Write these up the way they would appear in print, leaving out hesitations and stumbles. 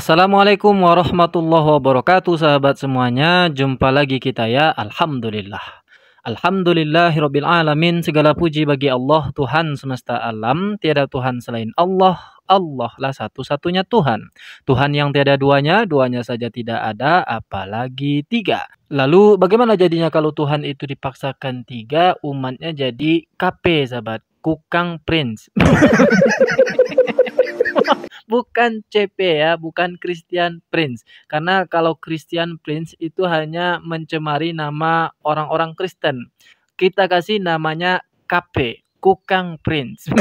Assalamualaikum warahmatullahi wabarakatuh, sahabat semuanya. Jumpa lagi kita ya. Alhamdulillah. Alhamdulillahirabbil alamin. Segala puji bagi Allah, Tuhan semesta alam. Tiada Tuhan selain Allah. Allah lah satu-satunya Tuhan. Tuhan yang tiada duanya, duanya saja tidak ada, apalagi tiga. Lalu bagaimana jadinya kalau Tuhan itu dipaksakan tiga, umatnya jadi KP, sahabat. Kukang Prince. Bukan CP ya, bukan Christian Prince. Karena kalau Christian Prince itu hanya mencemari nama orang-orang Kristen. Kita kasih namanya KP, Kukang Prince.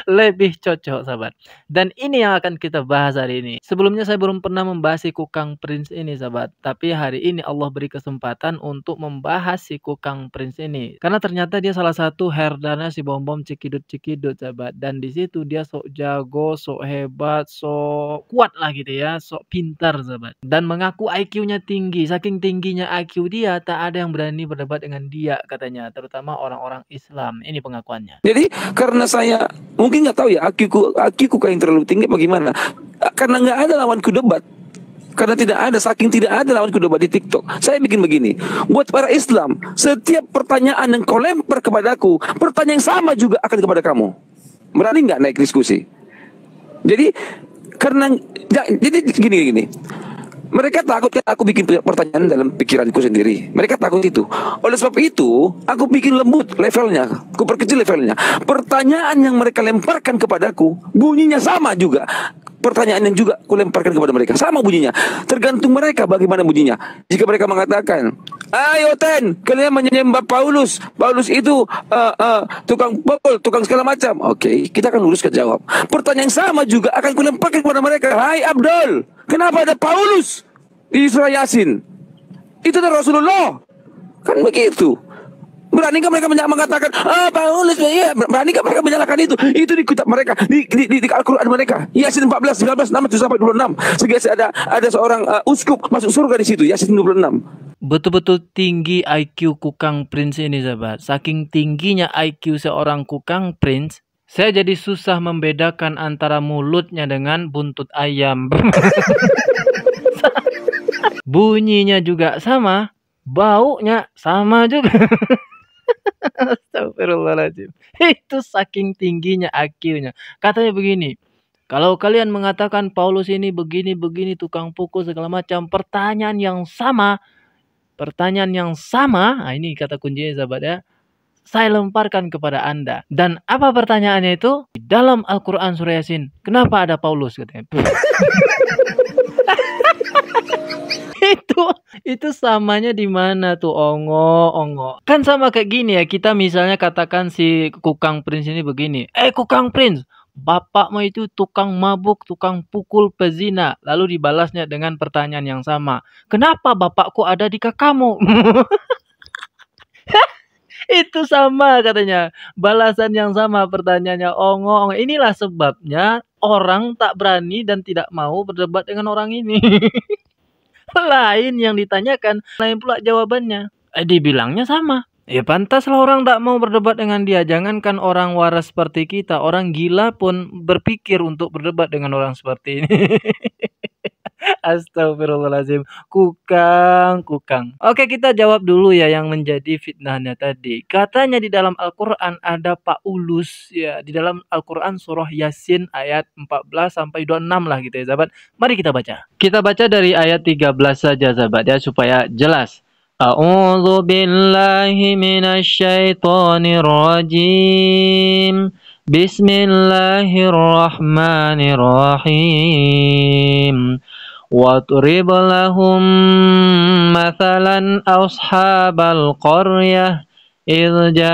Lebih cocok, sahabat. Dan ini yang akan kita bahas hari ini. Sebelumnya saya belum pernah membahas si Kukang Prince ini, sahabat. Tapi hari ini Allah beri kesempatan untuk membahas si Kukang Prince ini. Karena ternyata dia salah satu herdana si bom-bom cikidut-cikidut, sahabat. Dan di situ dia sok jago, sok hebat, sok kuat lah gitu ya. Sok pintar, sahabat. Dan mengaku IQ-nya tinggi. Saking tingginya IQ dia, tak ada yang berani berdebat dengan dia, katanya. Terutama orang-orang Islam. Ini pengakuannya. Jadi karena saya mungkin nggak tahu ya, akiku kayak yang terlalu tinggi bagaimana, karena nggak ada lawanku debat, karena saking tidak ada lawanku debat di TikTok. Saya bikin begini, buat para Islam, setiap pertanyaan yang kau lempar kepadaku, pertanyaan yang sama juga akan kepada kamu. Berani nggak naik diskusi? Jadi gini, mereka takut kan aku bikin pertanyaan dalam pikiranku sendiri. Mereka takut itu. Oleh sebab itu, aku bikin lembut levelnya. Aku perkecil levelnya. Pertanyaan yang mereka lemparkan kepadaku, bunyinya sama juga. Pertanyaan yang juga aku lemparkan kepada mereka, sama bunyinya. Tergantung mereka bagaimana bunyinya. Jika mereka mengatakan, ayo Ten, kalian menyembah Paulus. Paulus itu tukang bobol, tukang segala macam. Oke, kita akan luruskan jawab. Pertanyaan yang sama juga akan kulemparkan kepada mereka. Hai Abdul, kenapa ada Paulus di surah Yasin? Itu adalah Rasulullah. Kan begitu. Beranikah mereka mengatakan, Paulus, ya, beranikah mereka menyalahkan itu? Itu di kitab mereka, di Al-Quran mereka. Yasin 14, 19, 6, 7 sampai 26. Sehingga ada seorang uskup masuk surga di situ, Yasin 26. Betul-betul tinggi IQ Kukang Prince ini, sahabat. Saking tingginya IQ seorang Kukang Prince, saya jadi susah membedakan antara mulutnya dengan buntut ayam. Bunyinya juga sama, baunya sama juga. Astagfirullahaladzim. Itu saking tingginya IQ-nya. Katanya begini, kalau kalian mengatakan Paulus ini begini-begini, tukang pukul segala macam, pertanyaan yang sama, nah ini kata kuncinya, sahabat ya, saya lemparkan kepada Anda. Dan apa pertanyaannya itu? Di dalam Al-Quran surah Yasin, kenapa ada Paulus, katanya. Itu samanya di mana tuh, ongo? Kan sama kayak gini ya, kita misalnya katakan si Kukang Prince ini begini, Kukang Prince, bapakmu itu tukang mabuk, tukang pukul, pezina. Lalu dibalasnya dengan pertanyaan yang sama, kenapa bapakku ada di kakamu? Itu sama katanya, balasan yang sama, pertanyaannya ongo. Inilah sebabnya orang tak berani dan tidak mau berdebat dengan orang ini. Lain yang ditanyakan, lain pula jawabannya. Dibilangnya sama. Ya pantaslah orang tak mau berdebat dengan dia. Jangankan orang waras seperti kita, orang gila pun berpikir untuk berdebat dengan orang seperti ini. Astagfirullahaladzim. Kukang. Oke, kita jawab dulu ya yang menjadi fitnahnya tadi. Katanya di dalam Al-Quran ada Paulus ya. Di dalam Al-Quran surah Yasin ayat 14 sampai 26 lah gitu ya, sahabat. Mari kita baca. Kita baca dari ayat 13 saja, sahabat ya, supaya jelas. A'udzu billahi minasyaitonir rajim. Bismillahirrahmanirrahim. وَاضْرِبْ لَهُمْ مَثَلًا أَصْحَابَ الْقَرْيَةِ إِذْ جَاءَهَا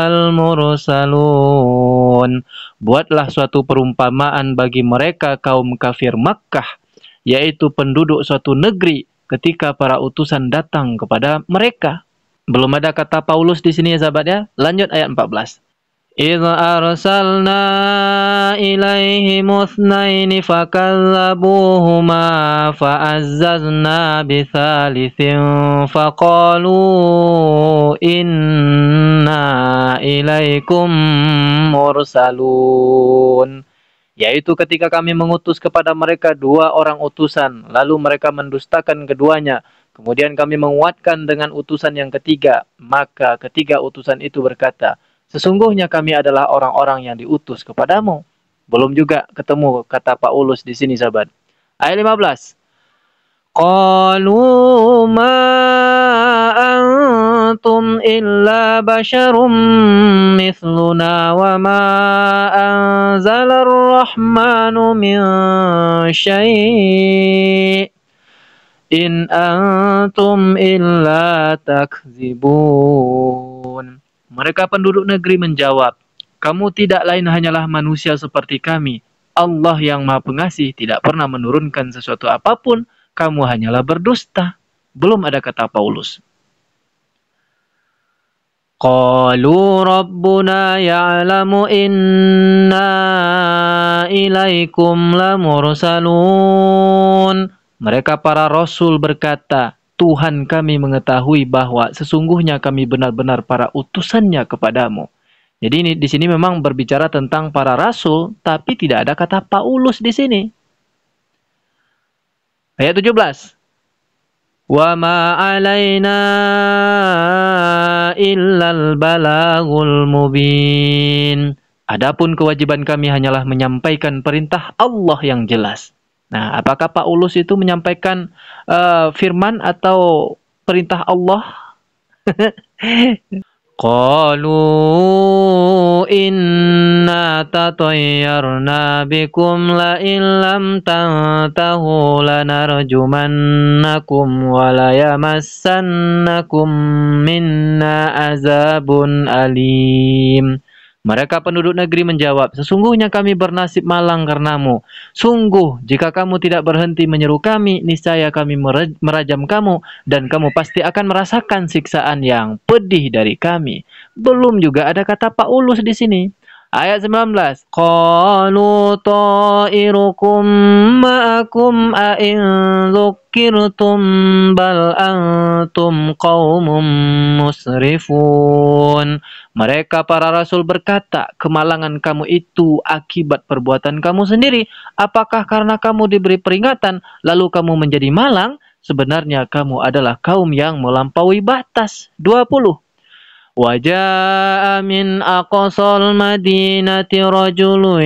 الْمُرْسَلُونَ. Buatlah suatu perumpamaan bagi mereka kaum kafir Makkah, yaitu penduduk suatu negeri, ketika para utusan datang kepada mereka. Belum ada kata Paulus di sini ya, sahabat ya. Lanjut ayat 14. إذ أرسلنا إليهم اثنين فكذبوهما فعززنا بثالث فقالوا إنا إليكم مرسلون. Yaitu ketika kami mengutus kepada mereka dua orang utusan, lalu mereka mendustakan keduanya. Kemudian kami menguatkan dengan utusan yang ketiga. Maka ketiga utusan itu berkata, sesungguhnya kami adalah orang-orang yang diutus kepadamu. Belum juga ketemu kata Paulus di sini, sahabat. Ayat 15. Qalu ma antum illa basyarum mithluna wa ma anzalar rahmanu min syai' in antum illa takzibun. Mereka penduduk negeri menjawab, kamu tidak lain hanyalah manusia seperti kami. Allah yang Maha Pengasih tidak pernah menurunkan sesuatu apapun. Kamu hanyalah berdusta. Belum ada kata Paulus. Qalu rabbuna ya'lamu inna ilaikum lamursalun. Mereka para rasul berkata, Tuhan kami mengetahui bahwa sesungguhnya kami benar-benar para utusannya kepadamu. Jadi ini di sini memang berbicara tentang para rasul, tapi tidak ada kata Paulus di sini. Ayat 17. Wa ma 'alaina illal balagul mubin. Adapun kewajiban kami hanyalah menyampaikan perintah Allah yang jelas. Nah, apakah Paulus itu menyampaikan firman atau perintah Allah? Qalu inna tatayyarna bikum la illam tantahu lanarjumannakum wa la yamassannakum minna azabun alim. Mereka penduduk negeri menjawab, sesungguhnya kami bernasib malang karenamu. Sungguh, jika kamu tidak berhenti menyeru kami, niscaya kami merajam kamu, dan kamu pasti akan merasakan siksaan yang pedih dari kami. Belum juga ada kata Paulus di sini. Ayat 19. Qalu ta'irukum ma'akum a'in dzukirtum bal antum qaumum musrifun. Mereka para rasul berkata, kemalangan kamu itu akibat perbuatan kamu sendiri. Apakah karena kamu diberi peringatan, lalu kamu menjadi malang? Sebenarnya kamu adalah kaum yang melampaui batas. 20. Waja'a min aqsal madinati rajulun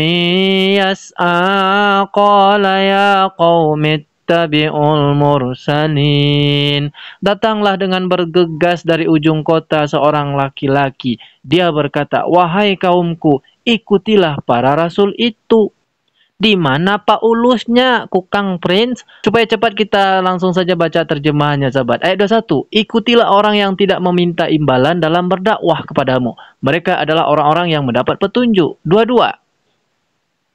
yas'a qala ya qaumi ittabi'ul mursalin. Datanglah dengan bergegas dari ujung kota seorang laki-laki. Dia berkata, wahai kaumku, ikutilah para rasul itu. Di mana Paulusnya, Kukang Prince? Supaya cepat kita langsung saja baca terjemahannya, sahabat. Ayat 21. Ikutilah orang yang tidak meminta imbalan dalam berdakwah kepadamu. Mereka adalah orang-orang yang mendapat petunjuk. 22.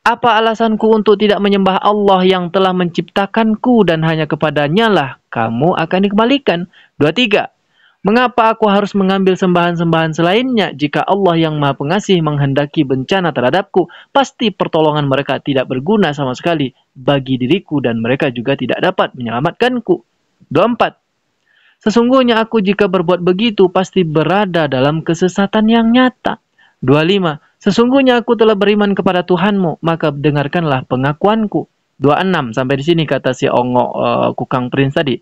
Apa alasanku untuk tidak menyembah Allah yang telah menciptakanku dan hanya kepadanya lah kamu akan dikembalikan? 23. Mengapa aku harus mengambil sembahan-sembahan selainnya jika Allah yang Maha Pengasih menghendaki bencana terhadapku? Pasti pertolongan mereka tidak berguna sama sekali bagi diriku dan mereka juga tidak dapat menyelamatkanku. 24. Sesungguhnya aku jika berbuat begitu pasti berada dalam kesesatan yang nyata. 25. Sesungguhnya aku telah beriman kepada Tuhanmu, maka dengarkanlah pengakuanku. 26. Sampai di sini kata si Ongo Kukang Prince tadi.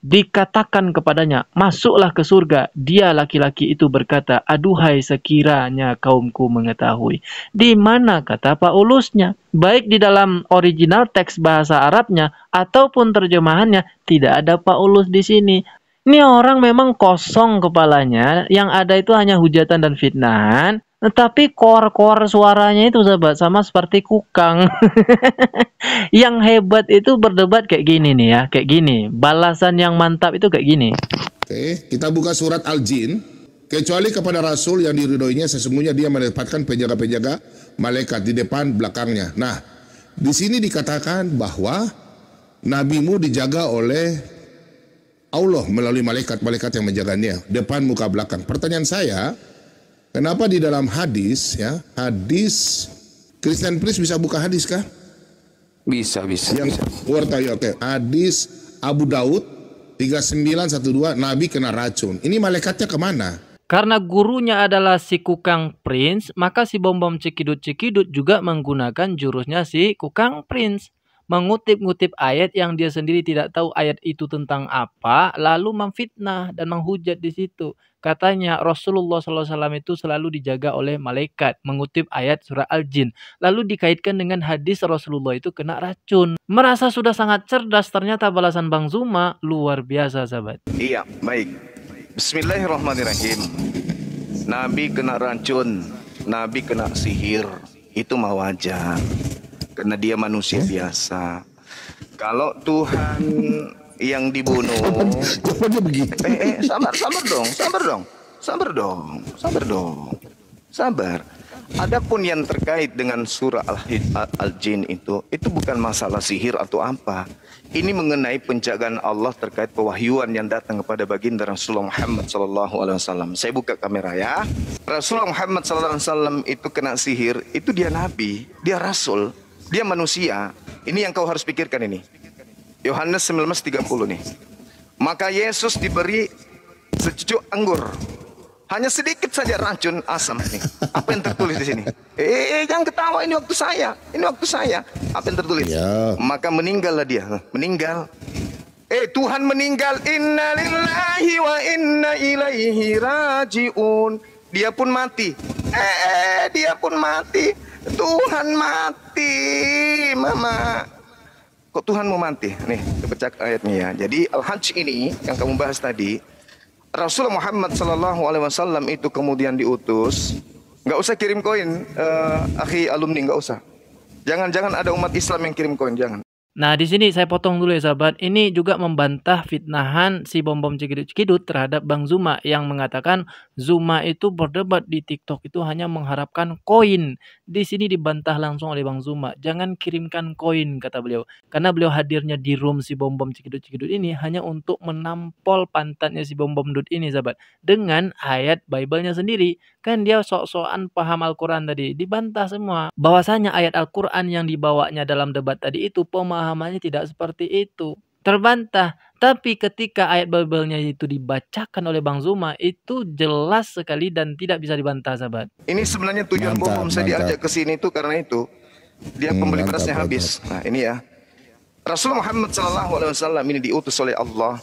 Dikatakan kepadanya, masuklah ke surga. Dia laki-laki itu berkata, aduhai sekiranya kaumku mengetahui. Di mana kata Paulusnya? Baik di dalam original teks bahasa Arabnya ataupun terjemahannya, tidak ada Paulus di sini. Ini orang memang kosong kepalanya, yang ada itu hanya hujatan dan fitnahan. Tetapi kor-kor suaranya itu sahabat sama seperti Kukang. Yang hebat itu berdebat kayak gini nih ya, kayak gini. Balasan yang mantap itu kayak gini. Oke, kita buka surat Al-Jin. Kecuali kepada Rasul yang diridhoinya, sesungguhnya dia menempatkan penjaga-penjaga malaikat di depan belakangnya. Nah, di sini dikatakan bahwa nabimu dijaga oleh Allah melalui malaikat-malaikat yang menjaganya, depan muka belakang. Pertanyaan saya, Kenapa di dalam hadis ya, hadis Christian Prince bisa buka hadis kah? Bisa. Yang word ayo, oke. Hadis Abu Daud 3912, Nabi kena racun. Ini malaikatnya kemana? Karena gurunya adalah si Kukang Prince, maka si Bom-Bom Cikidut-Cikidut juga menggunakan jurusnya si Kukang Prince. Mengutip-ngutip ayat yang dia sendiri tidak tahu ayat itu tentang apa, lalu memfitnah dan menghujat di situ. Katanya Rasulullah SAW itu selalu dijaga oleh malaikat, mengutip ayat surah Al-Jin. Lalu dikaitkan dengan hadis Rasulullah itu kena racun. Merasa sudah sangat cerdas, ternyata balasan Bang Zuma luar biasa, sahabat. Iya, baik. Bismillahirrahmanirrahim. Nabi kena racun, Nabi kena sihir, itu mah wajar. Karena dia manusia biasa. Kalau Tuhan yang dibunuh, Jawabannya begitu. sabar dong. Adapun yang terkait dengan surah Al-Jin itu bukan masalah sihir atau apa. Ini mengenai penjagaan Allah terkait pewahyuan yang datang kepada baginda Rasulullah Muhammad SAW. Saya buka kamera ya. Rasulullah Muhammad SAW itu kena sihir, itu dia nabi, dia rasul, dia manusia. Ini yang kau harus pikirkan ini. Yohanes 19:30 nih. Maka Yesus diberi secucuk anggur. Hanya sedikit saja racun asam nih. Apa yang tertulis di sini? Jangan ketawa, ini waktu saya. Apa yang tertulis? Ya. Maka meninggallah dia. Meninggal. Tuhan meninggal. Inna lillahi wa inna ilaihi raji'un. Dia pun mati. Tuhan mati, Mama. Kok Tuhan mau mati? Nih, kepecak ayatnya ya. Jadi Al-Hajj ini yang kamu bahas tadi, Rasulullah Muhammad SAW itu kemudian diutus. Nggak usah kirim koin, akhi alumni, nggak usah. Jangan ada umat Islam yang kirim koin, jangan. Nah, di sini saya potong dulu ya, sahabat. Ini juga membantah fitnahan si Bom-Bom Cikidut-Cikidut terhadap Bang Zuma yang mengatakan Zuma itu berdebat di TikTok itu hanya mengharapkan koin. Di sini dibantah langsung oleh Bang Zuma. Jangan kirimkan koin, kata beliau. Karena beliau hadirnya di room si Bom-Bom Cikidut-Cikidut ini hanya untuk menampol pantatnya si Bom-Bom Dut ini, sahabat. Dengan ayat Bible-nya sendiri. Kan dia sok-sokan paham Al-Quran tadi. Dibantah semua. Bahwasanya ayat Al-Quran yang dibawanya dalam debat tadi itu pemahamannya tidak seperti itu. Terbantah. Tapi ketika ayat Bible-nya itu dibacakan oleh Bang Zuma, itu jelas sekali dan tidak bisa dibantah, sahabat. Ini sebenarnya tujuan Bom saya diajak ke sini itu karena itu. Dia pembeli berasnya habis. Nah, ini ya. Rasulullah Muhammad SAW ini diutus oleh Allah.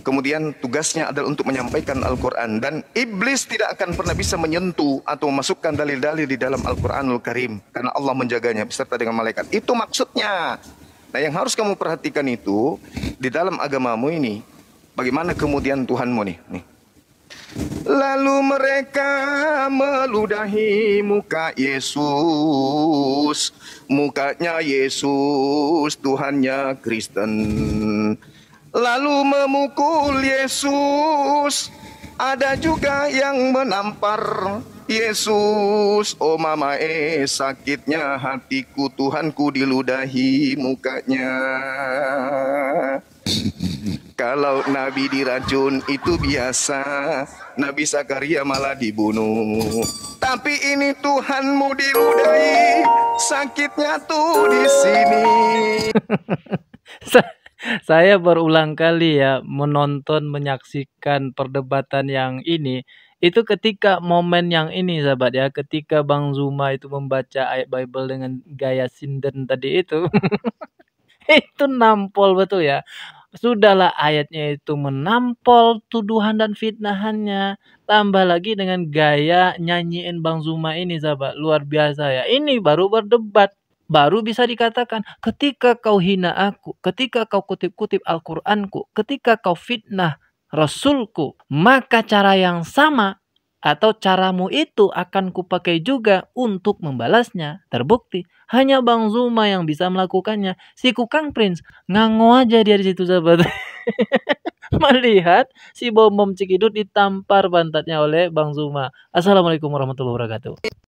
Kemudian tugasnya adalah untuk menyampaikan Al-Quran. Dan iblis tidak akan pernah bisa menyentuh atau memasukkan dalil-dalil di dalam Al-Quranul Karim. Karena Allah menjaganya beserta dengan malaikat. Itu maksudnya. Nah, yang harus kamu perhatikan itu, di dalam agamamu ini, bagaimana kemudian Tuhanmu nih. Lalu mereka meludahi muka Yesus. Mukanya Yesus, Tuhannya Kristen. Lalu memukul Yesus. Ada juga yang menampar Yesus. Oh mama sakitnya hatiku, Tuhanku diludahi mukanya. Kalau Nabi diracun itu biasa, Nabi Zakaria malah dibunuh. Tapi ini Tuhanmu diludahi, sakitnya tuh di sini. Saya berulang kali ya menyaksikan perdebatan yang ini. Itu ketika momen yang ini, sahabat ya, ketika Bang Zuma itu membaca ayat Bible dengan gaya sinden tadi itu. Itu nampol betul ya. Sudahlah ayatnya itu menampol tuduhan dan fitnahannya. Tambah lagi dengan gaya nyanyiin Bang Zuma ini, sahabat. Luar biasa ya. Ini baru berdebat. Baru bisa dikatakan ketika kau hina aku, ketika kau kutip-kutip Al-Qur'anku, ketika kau fitnah Rasulku, maka cara yang sama atau caramu itu akan kupakai juga untuk membalasnya. Terbukti hanya Bang Zuma yang bisa melakukannya. Si Kukang Prince ngango aja dia di situ, sahabat. Melihat si Bom-Bom Cikidut ditampar pantatnya oleh Bang Zuma. Assalamualaikum warahmatullahi wabarakatuh.